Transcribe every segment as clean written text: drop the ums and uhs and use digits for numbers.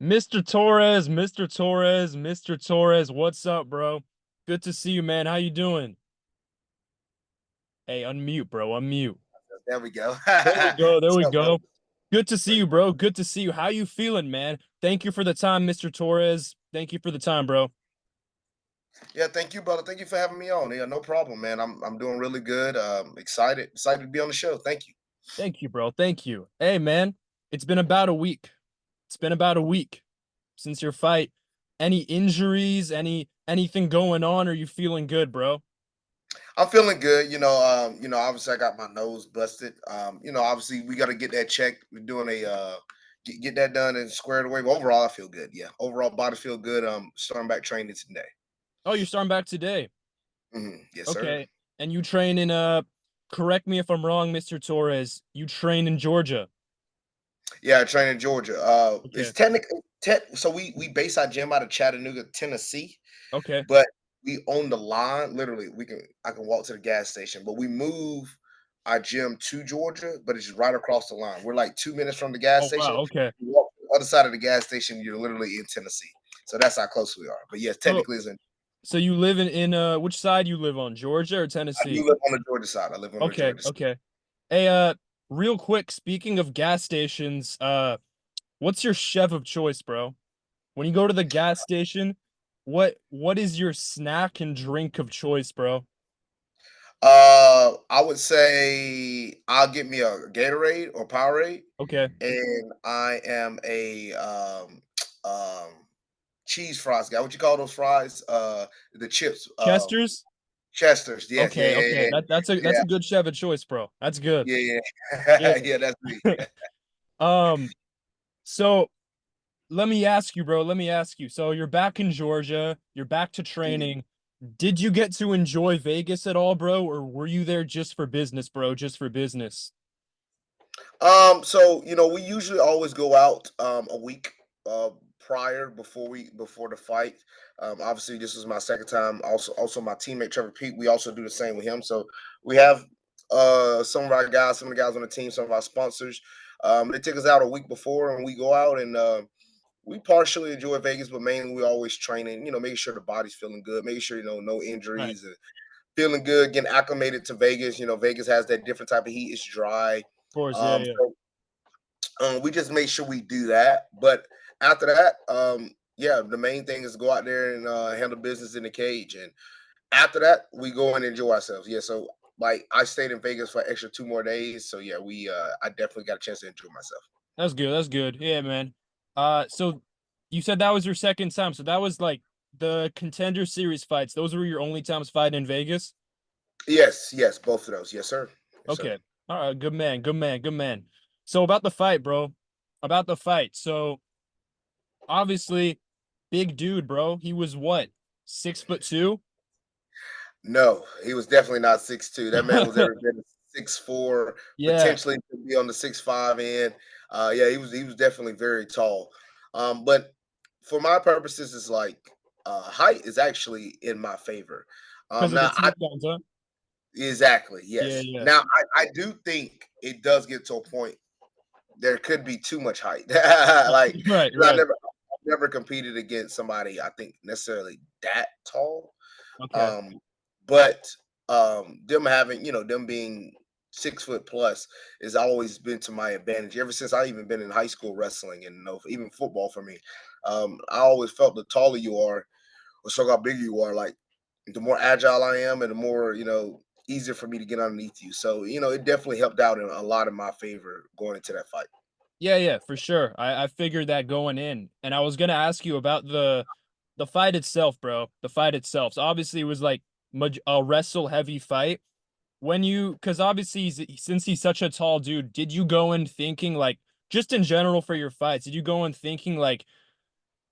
Mr. Torrez, Mr. Torrez, Mr. Torrez, what's up, bro? Good to see you, man. How you doing? Hey, unmute, bro. Unmute. There we go. There we go. There we So, bro, go. Good to see you, bro. Good to see you. How you feeling, man? Thank you for the time, Mr. Torrez. Thank you for the time, bro. yeah, thank you, brother. Thank you for having me on. Yeah, no problem, man. I'm doing really good. Excited to be on the show. Thank you. Thank you, bro. Thank you. Hey, man. It's been about a week. It's been about a week since your fight. Any injuries? Anything going on? Are you feeling good, bro? I'm feeling good. Obviously I got my nose busted. Obviously we got to get that checked. We're doing get that done and squared away. But overall, I feel good. Yeah, overall body feel good. Starting back training today. Oh, you're starting back today. Yes, sir. Okay. And you train in correct me if I'm wrong, Mr. Torres. You train in Georgia. Yeah, I train in Georgia. It's Okay. technically so we base our gym out of Chattanooga, Tennessee. Okay. But we own the line. Literally, I can walk to the gas station, but we move our gym to Georgia, but it's right across the line. We're like 2 minutes from the gas Oh wow, station. okay. You walk to the other side of the gas station, you're literally in Tennessee. So that's how close we are. But yes, So technically, it's in. so you live in which side you live on? Georgia or I do Tennessee? live on the Georgia side. I live on the Okay, Georgia side. okay. Hey, real quick, speaking of gas stations, what's your chef of choice, bro? When you go to the gas station, what is your snack and drink of choice, bro? I would say I'll get me a Gatorade or Powerade, Okay. and I am a cheese fries guy. What you call those fries? The chips. Chester's? Chester's. Yes. Yeah. Okay, Yeah. okay. Yeah. That's Yeah. a good chef of choice, bro. That's good. Yeah. Yeah. Yeah. Yeah. That's me. Um, so let me ask you, bro. Let me ask you. So you're back in Georgia, you're back to Mhm. training. Did you get to enjoy Vegas at all, bro, or were you there just for business, bro? Just for business? So we usually always go out a week prior before the fight. Obviously this is my second time. Also my teammate Trevor Pete, we also do the same with him. So we have some of the guys on the team, some of our sponsors. They take us out a week before and we go out and we partially enjoy Vegas, but mainly we always training, making sure the body's feeling good, making sure no Right. injuries and feeling good, getting acclimated to Vegas. Vegas has that different type of heat. It's dry. Of course, yeah, Um, yeah. so we just make sure we do that. But after that, yeah, the main thing is go out there and handle business in the cage. And after that, we go and enjoy ourselves. Yeah. So like I stayed in Vegas for extra 2 more days. So yeah, we I definitely got a chance to enjoy myself. That's good. That's good. Yeah, man. So you said that was your second time. So that was like the contender series fights. Those were your only times fighting in Vegas? Yes, yes, both of those. Yes, sir. Yes, sir. Okay. All right, good man, good man, good man. So about the fight, bro. About the fight. So obviously, big dude, bro. He was what? 6'2"? No, he was definitely not 6'2". That man was every bit of 6'4", Yeah, potentially could be on the 6'5" end. Yeah, he was definitely very tall. But for my purposes, it's like height is actually in my favor. because of the Now I takedowns, huh? exactly Yeah, yes. yeah. Now I do think it does get to a point there could be too much height. Like Right, 'cause right. I've never competed against somebody I think necessarily that tall. Okay. Um, but them having, them being 6 foot plus has always been to my advantage. Ever since I even been in high school wrestling and even football for me, I always felt the taller you are, or so how bigger you are, like the more agile I am, and the more easier for me to get underneath you. So it definitely helped out in a lot of my favor going into that fight. Yeah, yeah, for sure. I figured that going in. And I was gonna ask you about the fight itself, bro. The fight itself. So obviously it was like a wrestle heavy fight. When you, because obviously since he's such a tall dude, did you go in thinking like just in general for your fights, did you go in thinking like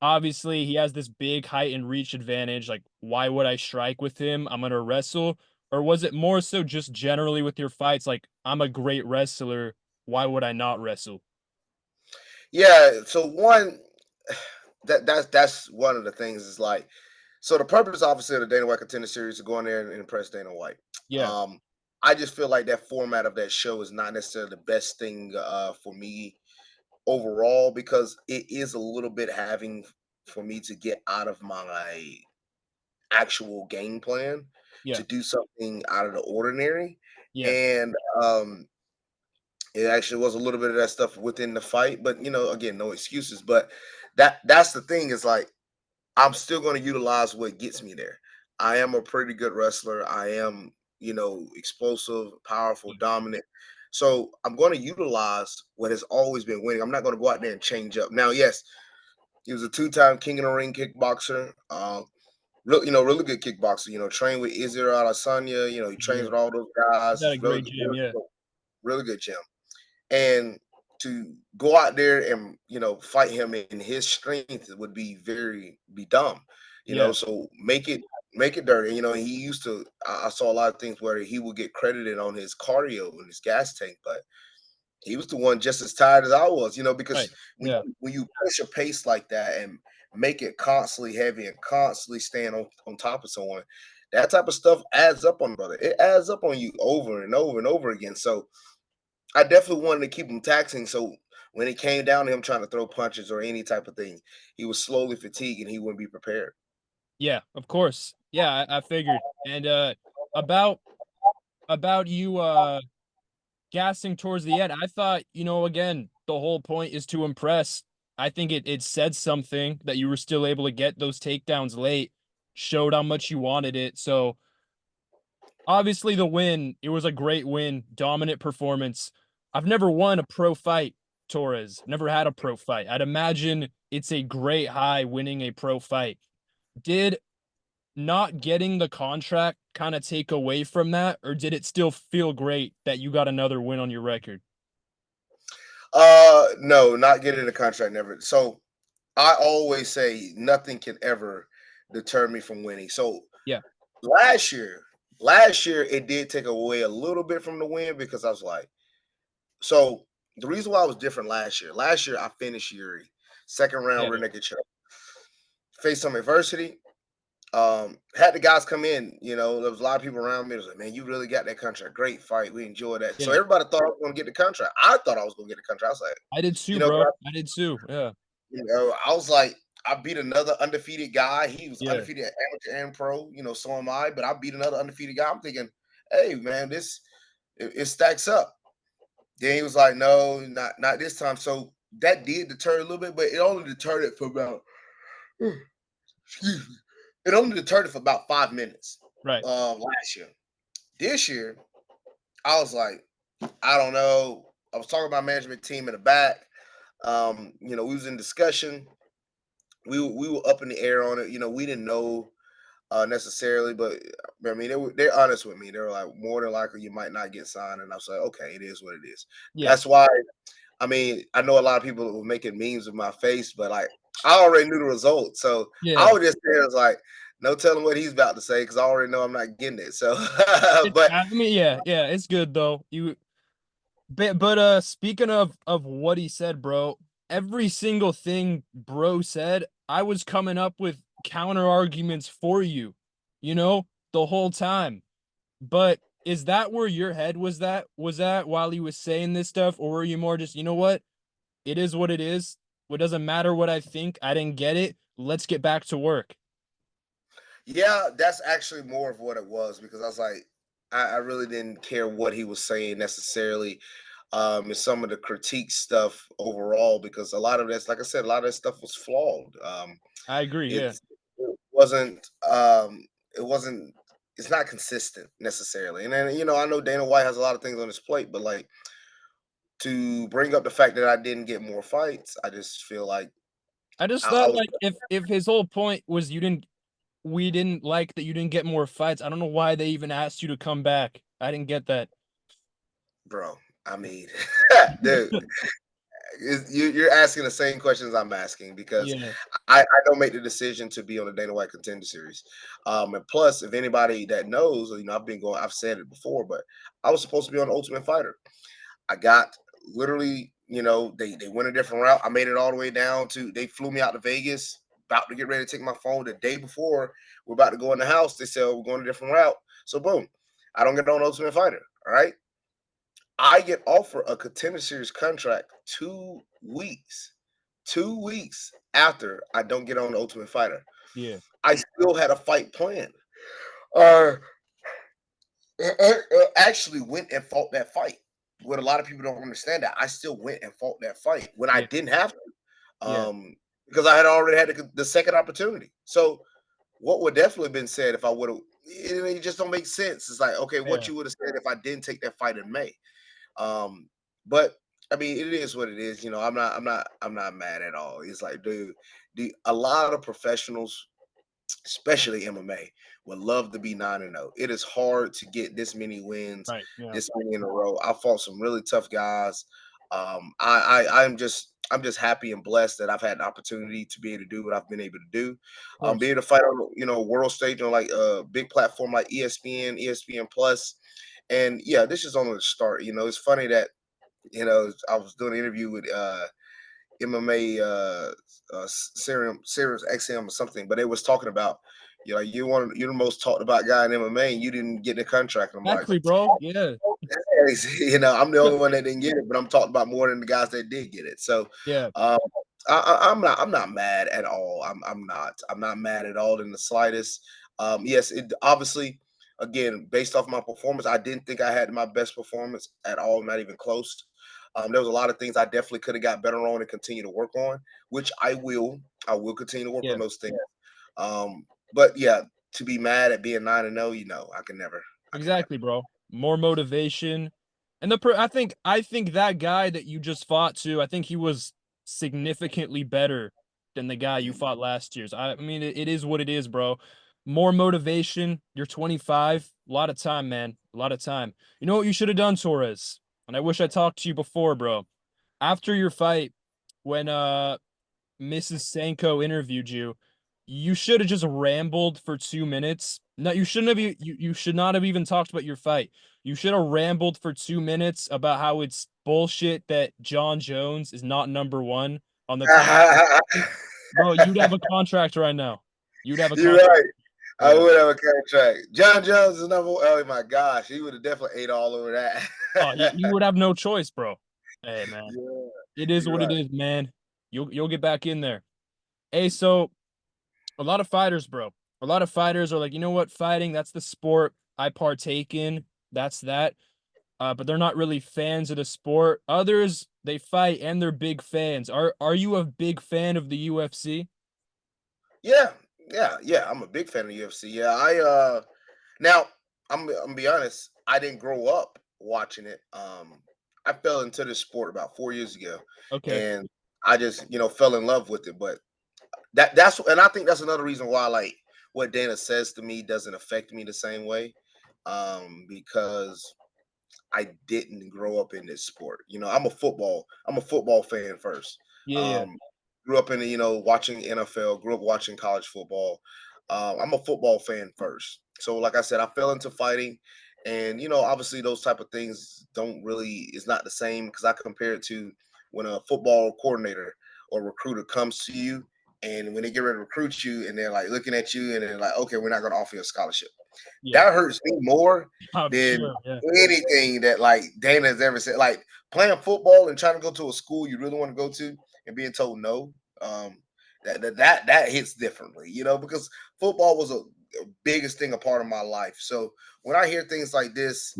obviously he has this big height and reach advantage, like why would I strike with him? I'm gonna wrestle. Or was it more so just generally with your fights, like I'm a great wrestler, why would I not wrestle? Yeah. So one that's one of the things is like, so the purpose obviously of the Dana White Contender Series is to go in there and impress Dana White. Yeah. Um, I just feel like that format of that show is not necessarily the best thing for me overall because it is a little bit having for me to get out of my actual game plan Yeah. to do something out of the ordinary. Yeah. And it actually was a little bit of that stuff within the fight, but again, no excuses. But that's the thing is like I'm still going to utilize what gets me there. I am a pretty good wrestler. I am, explosive, powerful, dominant. So I'm going to utilize what has always been winning. I'm not going to go out there and change up. Now, yes, he was a two-time King of the Ring kickboxer. Really good kickboxer. Trained with Israel Adesanya. He trains Yeah. with all those guys. Got a He's really, great gym. really, Yeah. really good gym. And to go out there and fight him in his strength would be dumb. Yeah. So make it dirty. He used to. I saw a lot of things where he would get credited on his cardio and his gas tank, but he was the one just as tired as I was. Because Right. when Yeah. when you push a pace like that and make it constantly heavy and constantly staying on top of someone, that type of stuff adds up on brother. It adds up on you over and over and over again. So I definitely wanted to keep him taxing. So when it came down to him trying to throw punches or any type of thing, he was slowly fatigued and he wouldn't be prepared. Yeah. Of course. Yeah. I figured. And about you gassing towards the end, I thought, again, the whole point is to impress. I think it said something that you were still able to get those takedowns late, showed how much you wanted it. So obviously the win, it was a great win, dominant performance. I've never won a pro fight, Torrez. Never had a pro fight. I'd imagine it's a great high winning a pro fight. Did not getting the contract kind of take away from that, or did it still feel great that you got another win on your record? No, not getting the contract never. So I always say nothing can ever deter me from winning. So Yeah, last year, last year it did take away a little bit from the win because I was like, so the reason why I was different last year I finished Yuri, second round yeah, rear naked choke, faced some adversity. Had the guys come in, there was a lot of people around me. It was like, man, you really got that contract. Great fight. We enjoyed that. So yeah. everybody thought I was gonna get the contract. I thought I was gonna get the contract. I was like, I did too, but bro. I did too. Yeah, I was like, I beat another undefeated guy. He was yeah, undefeated at amateur and pro, so am I, but I beat another undefeated guy. I'm thinking, hey man, it stacks up. Then he was like, no, not this time. So that did deter a little bit, but it only deterred it for about excuse me. It only deterred it for about 5 minutes right. last year. This year, I was like, I don't know. I was talking about management team in the back. We was in discussion. We were up in the air on it. We didn't know necessarily, but I mean they're honest with me. They were like, more than likely you might not get signed, and I was like, okay, it is what it is. Yeah, That's why. I mean, I know a lot of people were making memes with my face, but like I already knew the result, so I yeah. was just there. I was like, no telling what he's about to say because I already know I'm not getting it. So, It's, but I mean, yeah, yeah. It's good though. But speaking of what he said, bro, every single thing bro said, I was coming up with counter arguments for you, the whole time. But is that where your head was that? Was that while he was saying this stuff, or were you more just, you know what? It is what it is. It doesn't matter what I think. I didn't get it. Let's get back to work. yeah, that's actually more of what it was because I was like, I really didn't care what he was saying necessarily. And some of the critique stuff overall, because a lot of this, like I said, a lot of this stuff was flawed. I agree. Yeah. It wasn't, it wasn't, it's not consistent necessarily. And then, I know Dana White has a lot of things on his plate, but like to bring up the fact that I didn't get more fights, I just feel like I just I thought was, like if his whole point was we didn't like that you didn't get more fights. I don't know why they even asked you to come back. I didn't get that. bro. I mean, dude, you're asking the same questions I'm asking because Yeah. I don't make the decision to be on the Dana White Contender Series. And plus, if anybody that knows, I've said it before, but I was supposed to be on the Ultimate Fighter. I got literally, they went a different route. I made it all the way down to they flew me out to Vegas, about to get ready to take my phone the day before we're about to go in the house. They said, we're going a different route. So boom, I don't get on Ultimate Fighter. All right. I get offered a Contender Series contract 2 weeks. 2 weeks after I don't get on the Ultimate Fighter, Yeah. I still had a fight planned. Uh, actually went and fought that fight. What a lot of people don't understand that I still went and fought that fight when I Yeah. didn't have to, Yeah. because I had already had the second opportunity. So what would definitely been said if I would have, it just don't make sense. It's like, okay, what Yeah. you would have said if I didn't take that fight in May. Um, but I mean, it is what it is. I'm not mad at all. It's like, dude, a lot of professionals, especially MMA, would love to be 9-0. It is hard to get this many wins, Right. Yeah. this many in a row. I fought some really tough guys. I'm just happy and blessed that I've had an opportunity to be able to do what I've been able to do. Of course. Be able to fight on world stage on like a big platform like ESPN, ESPN Plus. And yeah, this is only the start. It's funny that I was doing an interview with MMA Sirius XM or something, but they was talking about you're the most talked about guy in MMA and you didn't get the contract. And I'm like, Exactly, bro. Yeah. that's crazy. I'm the only one that didn't get it, but I'm talking about more than the guys that did get it. So Yeah. um, I'm not mad at all. I'm not mad at all in the slightest. Yes, it obviously, again, based off my performance, I didn't think I had my best performance at all, not even close. There was a lot of things I definitely could have got better on and continue to work on, which I will. I will continue to work on Yeah. those things. But yeah, to be mad at being 9-0, I can never. I can never. Exactly, bro. More motivation. And I think that guy that you just fought to, I think he was significantly better than the guy you fought last year's. I mean, it is what it is, bro. More motivation. You're 25. A lot of time, man. A lot of time. You know what you should have done, Torrez? And I wish I talked to you before, bro. After your fight, when Mrs. Sanko interviewed you, you should have just rambled for 2 minutes. No, you shouldn't have. You should not have even talked about your fight. You should have rambled for 2 minutes about how it's bullshit that John Jones is not number one on the top. Bro, you'd have a contract right now. You'd have a You're contract. right. I Yeah. would have a contract. John Jones is number one. Oh my gosh, he would have definitely ate all over Oh, that. you would have no choice, bro. Hey, man. Yeah, It is you're what it right. is, man. You'll get back in there. Hey, so a lot of fighters, bro. A lot of fighters are like, you know what, fighting, that's the sport I partake in. That's that. But they're not really fans of the sport. Others, they fight and they're big fans. Are you a big fan of the UFC? Yeah, yeah. I'm a big fan of UFC. Yeah, now I'm gonna be honest. I didn't grow up watching it. I fell into this sport about 4 years ago, Okay. and I just fell in love with it. But and I think that's another reason why like what Dana says to me doesn't affect me the same way. Because I didn't grow up in this sport. I'm a football fan first. Yeah, yeah. Um, grew up in watching NFL, grew up watching college football. I'm a football fan first. So like I said, I fell into fighting, and obviously those type of things don't really is not the same because I compare it to when a football coordinator or recruiter comes to you and when they get ready to recruit you and they're like looking at you and they're like, okay, we're not going to offer you a scholarship. Yeah. That hurts me more I'm than sure. Yeah. anything that like Dana has ever said. Like playing football and trying to go to a school you really want to go to and being told no. Um, that hits differently, because football was a biggest thing, a part of my life. So when I hear things like this,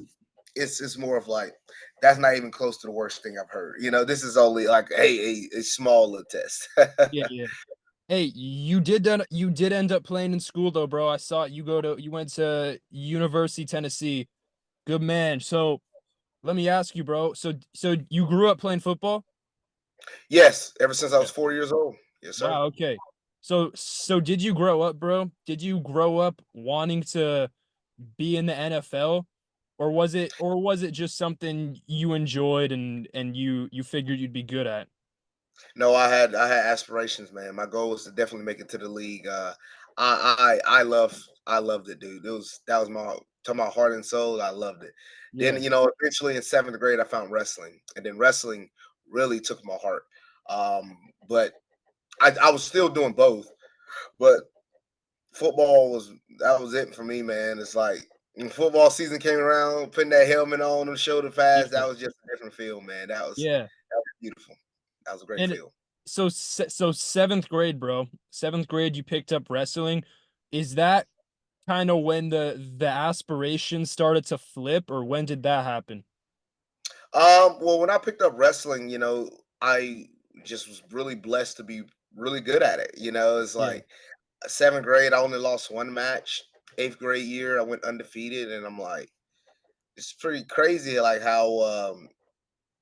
it's more of like that's not even close to the worst thing I've heard. This is only like a small little test. Yeah, yeah. Hey, you did end up playing in school though, bro. I saw you went to University Tennessee. Good man. So let me ask you, bro. So you grew up playing football? Yes, ever since I Yeah. was 4 years old. Yes, sir. Wow, okay. So did you grow up, bro? Did you grow up wanting to be in the NFL? Or was it just something you enjoyed and you figured you'd be good at? No, I had aspirations, man. My goal was to definitely make it to the league. I loved it, dude. That was my to my heart and soul. I loved it. Yeah. Then eventually in seventh grade, I found wrestling, and then wrestling really took my heart. Um, but I was still doing both, but football was it for me, man. It's like when football season came around, putting that helmet on, the shoulder pads, Yeah. that was just a different feel, man. That was Yeah. beautiful. That was a great And field. so seventh grade, bro. Seventh grade, you picked up wrestling. Is that kind of when the aspiration started to flip, or when did that happen? Well, when I picked up wrestling, I just was really blessed to be really good at it. It's Yeah, like seventh grade, I only lost one match. Eighth grade year, I went undefeated, and I'm like, it's pretty crazy, like how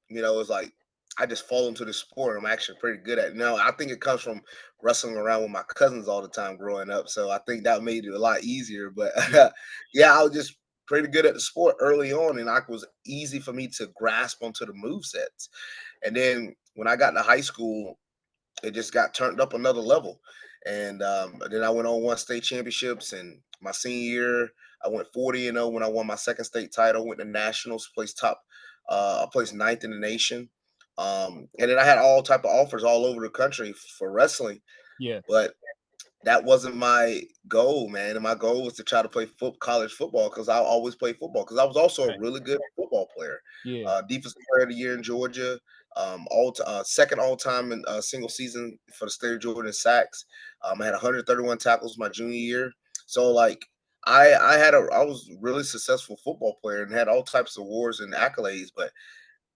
it's like I just fall into the sport. I'm actually pretty good at it. Now, I think it comes from wrestling around with my cousins all the time growing up. So I think that made it a lot easier. But yeah, yeah, I was just pretty good at the sport early on, and it was easy for me to grasp onto the move sets. And then when I got to high school, it just got turned up another level. And then I went on one state championships, and my senior year, I went 40-0 when I won my second state title. Went to nationals, placed top, I placed ninth in the nation. And then I had all type of offers all over the country for wrestling, yeah. but that wasn't my goal, man. And my goal was to try to play college football because I always played football because I was also a Right. really good football player. Yeah. Defensive player of the year in Georgia, second all time in single season for the state of Georgia in sacks. I had 131 tackles my junior year. So like I was a really successful football player and had all types of awards and accolades, but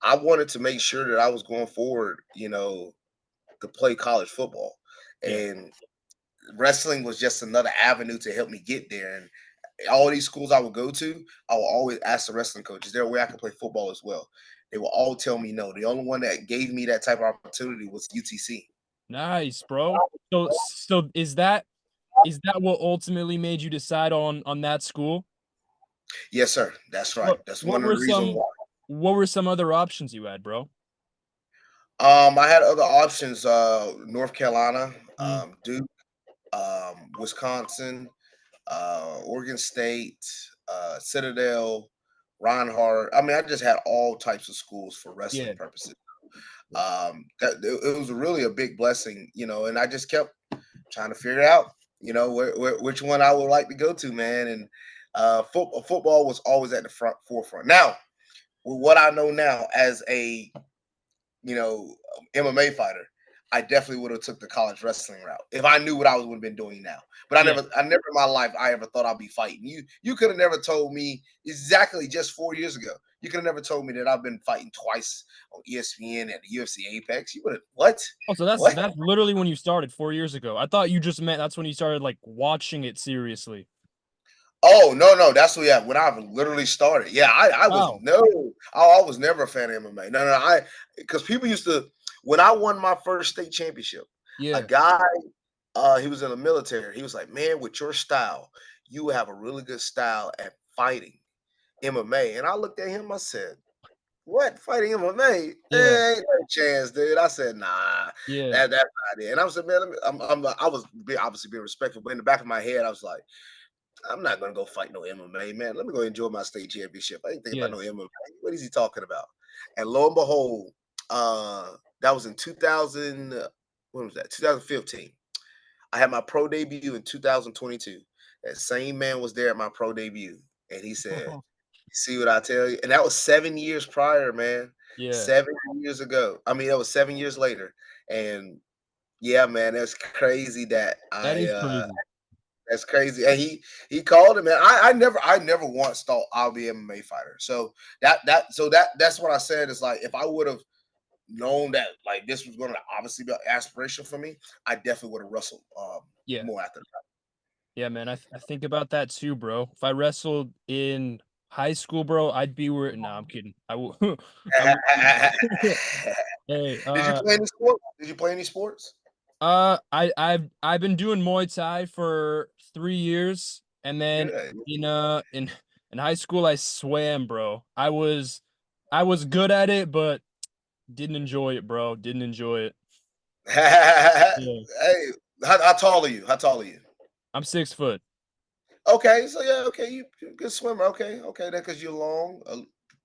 I wanted to make sure that I was going forward, to play college football. Yeah. And wrestling was just another avenue to help me get there. And all these schools I would go to, I will always ask the wrestling coach, is there a way I can play football as well? They will all tell me no. The only one that gave me that type of opportunity was UTC. Nice, bro. So is that what ultimately made you decide on that school? Yes, sir. That's right. What That's what one of were the reasons some why. what were some other options you had, bro? I had other options, North Carolina, Mm, Duke, Wisconsin, Oregon State, Citadel, Reinhardt. I mean, I just had all types of schools for wrestling yeah, purposes. It was really a big blessing, and I just kept trying to figure out, which one I would like to go to, man. And football was always at the forefront. Now, with what I know now as a MMA fighter, I definitely would have took the college wrestling route if I knew what I would have been doing now. But yeah. I never in my life I ever thought I'd be fighting. You could have never told me exactly just 4 years ago. You could have never told me that I've been fighting twice on ESPN and the UFC Apex. You would have what? Oh, so that's What? that's literally when you started 4 years ago. I thought you just meant that's when you started, like, watching it seriously. Oh no, no, that's what yeah, when I literally started. Yeah, I was Wow. no, I was never a fan of MMA. No, no, I because people used to when I won my first state championship, a Yeah. guy he was in the military. He was like, "Man, with your style, you have a really good style at fighting MMA." And I looked at him, I said, "What? Fighting MMA? Yeah. Ain't no chance, dude." I said, "Nah, Yeah. that's not it." And I was like, "Man, I was obviously being respectful, but in the back of my head, I was like, I'm not gonna go fight no MMA, man. Let me go enjoy my state championship. I ain't think about Yeah. no MMA. What is he talking about?" And lo and behold, that was in 2000. When was that? 2015. I had my pro debut in 2022. That same man was there at my pro debut, and he said, "You see what I tell you?" And that was 7 years prior, man. Yeah. 7 years ago. I mean, that was 7 years later. And yeah, man, that's crazy that That is crazy. that's crazy. And he called him, man. I never once thought I'll be an MMA fighter. So that's what I said is like if I would have known that like this was going to obviously be an aspiration for me, I definitely would have wrestled Yeah. more after Yeah, man, I think about that too, bro. If I wrestled in high school, bro, I'd be where nah, I'm kidding. I will I would that. Hey, Did you play any sports? Did you play any sports? I've been doing Muay Thai for 3 years, and then Good. in high school I swam, bro. I was good at it, but didn't enjoy it, bro. Didn't enjoy it. Yeah. Hey, how tall are you? How tall are you? I'm 6 foot. Okay, so yeah, okay, you're a good swimmer. Okay, okay, that because you're long,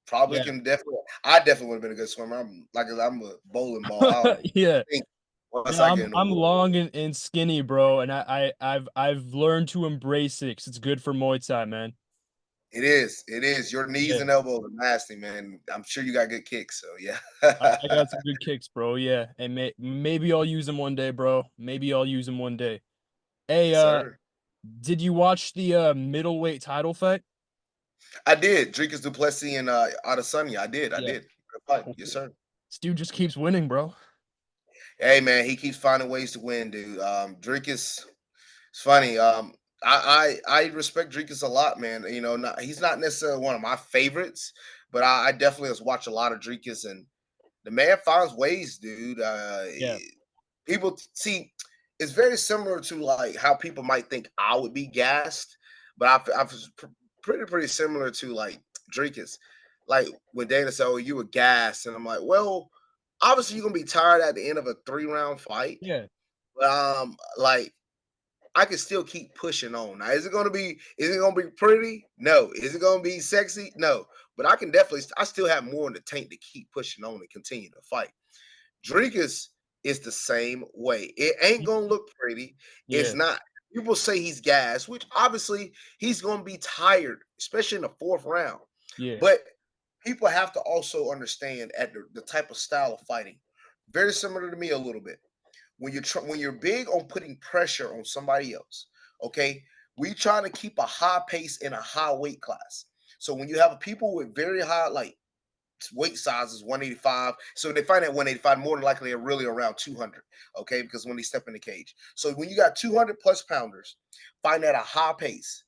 probably Yeah. can definitely. I definitely would have been a good swimmer. I'm a bowling ball. I don't Yeah. think once No, I I'm get in the I'm water. long and skinny, bro, and I've learned to embrace it 'cause it's good for Muay Thai, man. It is. It is. Your knees Yeah, and elbows are nasty, man. I'm sure you got good kicks, so yeah. I got some good kicks, bro. Yeah, and maybe I'll use them one day, bro. Maybe I'll use them one day. Hey, Yes, sir. did you watch the middleweight title fight? I did. Dricus Duplessis and Adesanya. I did. I Yeah. did. Good fight. Oh, Yes, sir. this dude just keeps winning, bro. Hey, man, he keeps finding ways to win, dude. Dricus, it's funny. I respect Dricus a lot, man. You know, he's not necessarily one of my favorites, but I definitely has watched a lot of Dricus, and the man finds ways, dude. Yeah, People see it's very similar to like how people might think I would be gassed, but I've pretty similar to like Drinkus. Like when Dana said, "Oh, you were gassed," and I'm like, "Well, obviously you're gonna be tired at the end of a 3 round fight, yeah, but like I can still keep pushing on. Now, is it gonna be? Is it gonna be pretty? No. Is it gonna be sexy? No. But I can definitely, I still have more in the tank to keep pushing on and continue to fight. Drinkus is the same way. It ain't y- gonna look pretty. It's yeah, not. People say he's gas, which obviously he's gonna be tired, especially in the 4th round. yeah, But people have to also understand at the type of style of fighting. Very similar to me a little bit. When you're big on putting pressure on somebody else, okay, we trying to keep a high pace in a high weight class. So when you have people with very high like weight size is 185. So they find at 185, more than likely they're really around 200. Okay, because when they step in the cage. So when you got 200 plus pounders, find at a high pace,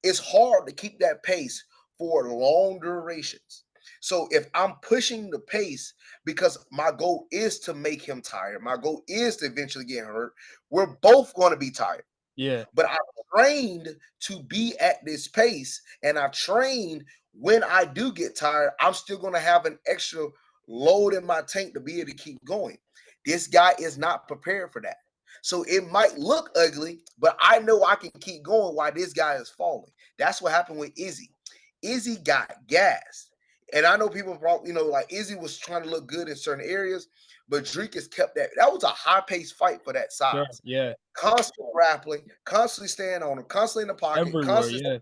it's hard to keep that pace for long durations. So if I'm pushing the pace because my goal is to make him tired, my goal is to eventually get hurt, we're both going to be tired. yeah, But I trained to be at this pace, and I trained when I do get tired, I'm still going to have an extra load in my tank to be able to keep going. This guy is not prepared for that. So it might look ugly, but I know I can keep going while this guy is falling. That's what happened with Izzy. Izzy got gassed. And I know people probably, like Izzy was trying to look good in certain areas, but Dreekis kept that. That was a high paced fight for that sure, size, yeah, constant grappling, constantly staying on him, constantly in the pocket, everywhere, constantly. yeah,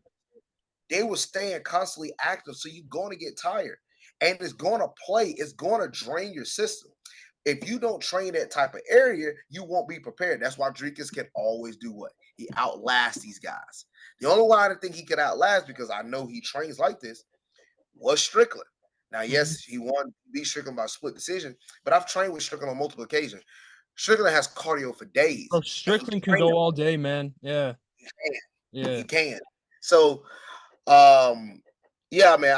They were staying constantly active, so you're going to get tired, and it's going to play. It's going to drain your system. If you don't train that type of area, you won't be prepared. That's why Drinkus can always do what he outlasts these guys. The only way I didn't think he could outlast because I know he trains like this was Strickland. Now, mhm. yes, he won beat Strickland by split decision, but I've trained with Strickland on multiple occasions. Strickland has cardio for days, Bro, and he Strickland can trained go all day, man. Yeah, can. yeah, He can. So, um, yeah, man,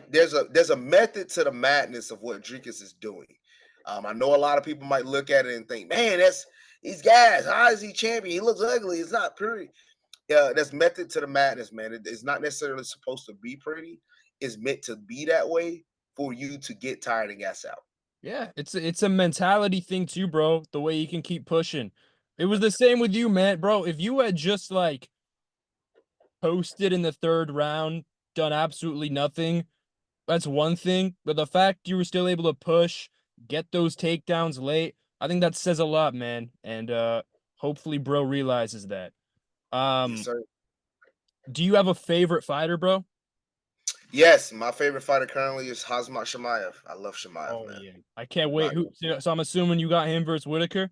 there's a method to the madness of what Drinkus is doing. I know a lot of people might look at it and think, man, he's gas. How is he champion? He looks ugly. It's not pretty. Yeah, there's method to the madness, man. It's not necessarily supposed to be pretty. It's meant to be that way for you to get tired and gas out. yeah. It's a mentality thing too, bro. The way you can keep pushing. It was the same with you, man, bro. If you had just like posted in the third round, done absolutely nothing, that's one thing. But the fact you were still able to push, get those takedowns late, I think that says a lot, man. And hopefully bro realizes that. Yes, Um, sir. do you have a favorite fighter, bro? Yes, my favorite fighter currently is Hazmat Shemaev. I love Shemaev, Oh man. yeah. I can't I'm wait. not Who so I'm assuming you got him versus Whitaker?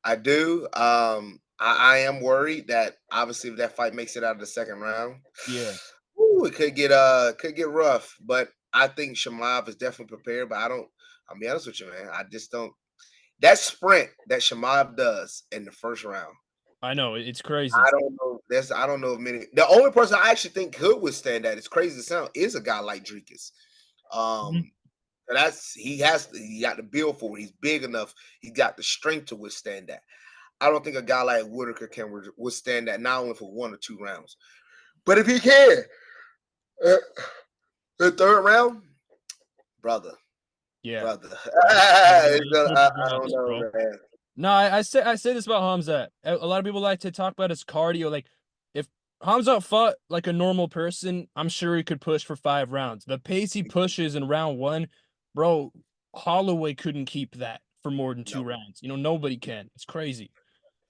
I do. I am worried that obviously if that fight makes it out of the second round, Yeah. ooh, it could get rough. But I think Shemaev is definitely prepared. But I'll be honest with you, man. I just don't that sprint that Shemaev does in the first round. I know, it's crazy. I don't know. I don't know if many. The only person I actually think could withstand that, it's crazy to sound, is a guy like Drinkus. Mhm. Um, he got the build for it. He's big enough. He got the strength to withstand that. I don't think a guy like Whitaker can withstand that, not only for 1 or 2 rounds, but if he can, uh, the third round, brother, Yeah. brother, Yeah. He's gonna be I don't gassed, bro. know, man. No, I say this about Hamzat. A lot of people like to talk about his cardio. Like, if Hamzat fought like a normal person, I'm sure he could push for 5 rounds. The pace he pushes in round one, bro, Holloway couldn't keep that for more than two No, rounds. Nobody can. It's crazy.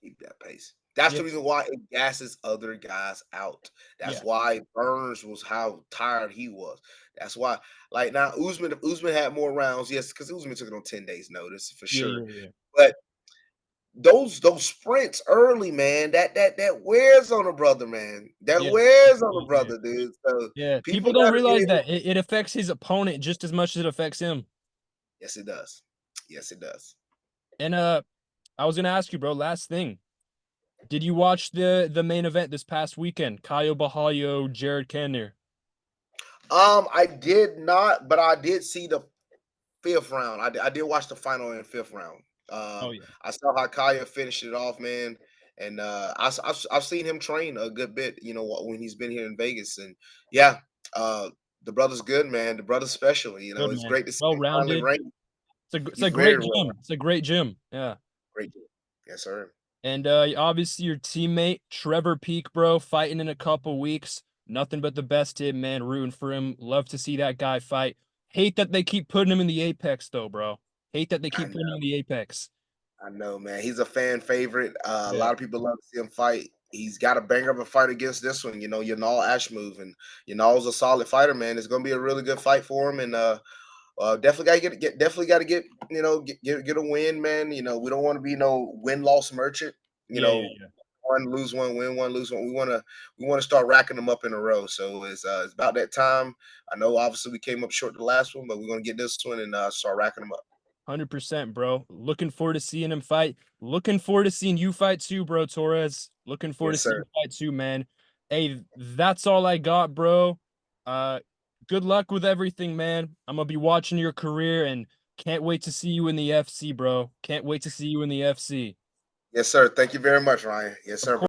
keep that pace. That's Yeah, the reason why it gasses other guys out. That's yeah, why Burns was how tired he was. That's why, like now, Usman, if Usman had more rounds, yes, because Usman took it on 10 days' notice for yeah, sure. yeah, yeah. But those sprints early, man, that wears on a brother, man. That Yeah, wears on a yeah, brother, dude. So yeah. People people don't got to be realize able. that it affects his opponent just as much as it affects him. Yes, it does. Yes, it does. And I was gonna ask you, bro. Last thing, did you watch the main event this past weekend? Caio Bahalio, Jared Cannonier. I did not, but I did see the fifth round. I did watch the final in fifth round. Oh yeah, I saw how Kaya finished it off, man, and I've seen him train a good bit. You know when he's been here in Vegas, and yeah, uh, the brother's good, man. The brother's special. You know good it's man. great to see Well him finally rounded. rank. It's a He's great very well, gym. It's a great gym. Yeah. great. Yes, sir. And obviously your teammate Trevor Peak, bro, fighting in a couple weeks. Nothing but the best to him, man. Rooting for him. Love to see that guy fight. Hate that they keep putting him in the apex, though, bro. Hate that they I keep putting him know. in the apex. I know, man. He's a fan favorite. A Yeah, lot of people love to see him fight. He's got a banger of a fight against this one. You know, Yanal Ashmove, and Yanal's a solid fighter, man. It's going to be a really good fight for him, and definitely got to definitely got to get get a win, man. You know, we don't want to be no win loss merchant. You yeah, yeah, know, yeah. one lose one, win one, lose one. We want to start racking them up in a row. So it's about that time. I know, obviously, we came up short the last one, but we're gonna get this one and start racking them up. 100%, bro. Looking forward to seeing him fight. Looking forward to seeing you fight too, bro, Torrez. Looking forward to Yes, seeing sir. you fight too, man. Hey, that's all I got, bro. Uh, good luck with everything, man. I'm gonna be watching your career and can't wait to see you in the FC, bro. Can't wait to see you in the FC. Yes, sir. Thank you very much, Ryan. Yes, Of sir. course.